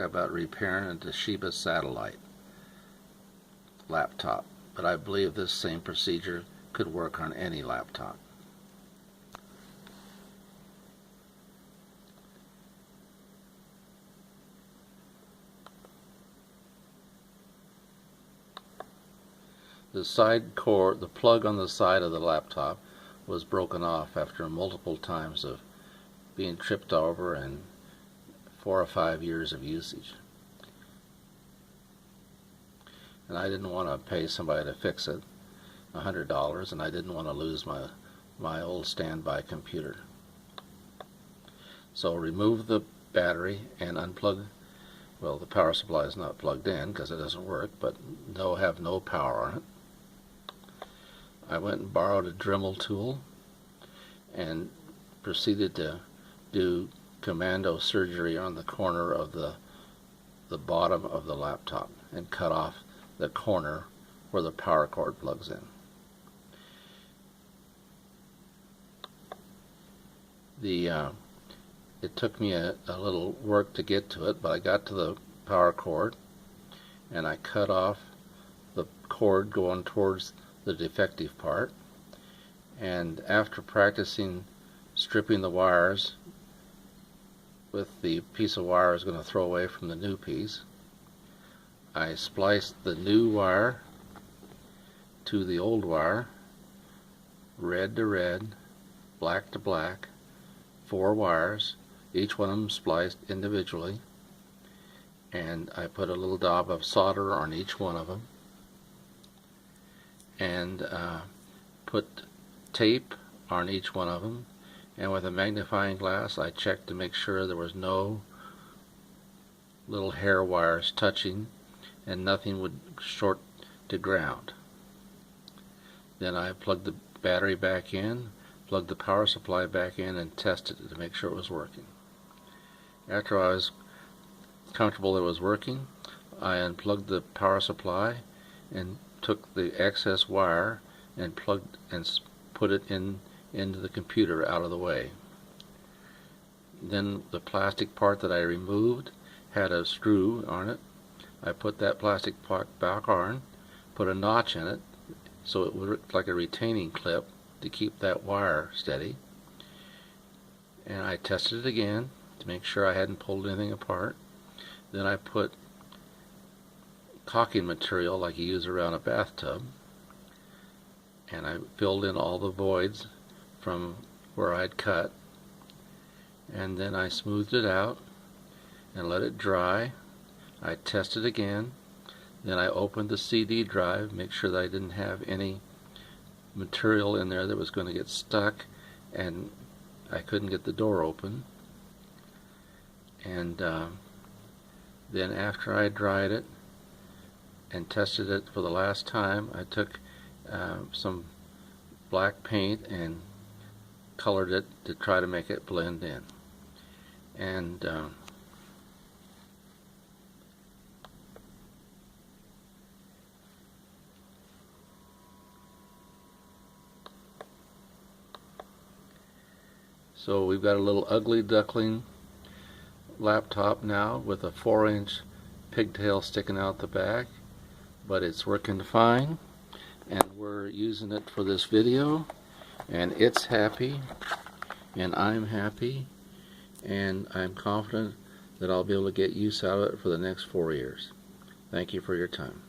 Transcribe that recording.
About repairing a Toshiba satellite laptop, but I believe this same procedure could work on any laptop. The side cord, the plug on the side of the laptop, was broken off after multiple times of being tripped over and 4 or 5 years of usage. And I didn't want to pay somebody to fix it, $100, and I didn't want to lose my old standby computer. So remove the battery and unplug. Well, the power supply is not plugged in because it doesn't work, but have no power on it. I went and borrowed a Dremel tool and proceeded to do commando surgery on the corner of the bottom of the laptop and cut off the corner where the power cord plugs in. It took me a little work to get to it, but I got to the power cord and I cut off the cord going towards the defective part, and after practicing stripping the wires with the piece of wire I was going to throw away from the new piece, I spliced the new wire to the old wire, red to red, black to black, 4 wires, each one of them spliced individually, and I put a little dab of solder on each one of them, and put tape on each one of them, and with a magnifying glass I checked to make sure there was no little hair wires touching and nothing would short to ground. Then I plugged the battery back in, plugged the power supply back in, and tested it to make sure it was working. After I was comfortable it was working, I unplugged the power supply and took the excess wire and plugged and put it into the computer out of the way. Then the plastic part that I removed had a screw on it. I put that plastic part back on, put a notch in it so it would look like a retaining clip to keep that wire steady, and I tested it again to make sure I hadn't pulled anything apart. Then I put caulking material like you use around a bathtub, and I filled in all the voids from where I'd cut, and then I smoothed it out and let it dry. I tested again, then I opened the CD drive, make sure that I didn't have any material in there that was going to get stuck and I couldn't get the door open. And then after I dried it and tested it for the last time, I took some black paint and colored it to try to make it blend in. And so we've got a little ugly duckling laptop now with a 4-inch pigtail sticking out the back, but it's working fine, and we're using it for this video, and it's happy and I'm happy, and I'm confident that I'll be able to get use out of it for the next 4 years. Thank you for your time.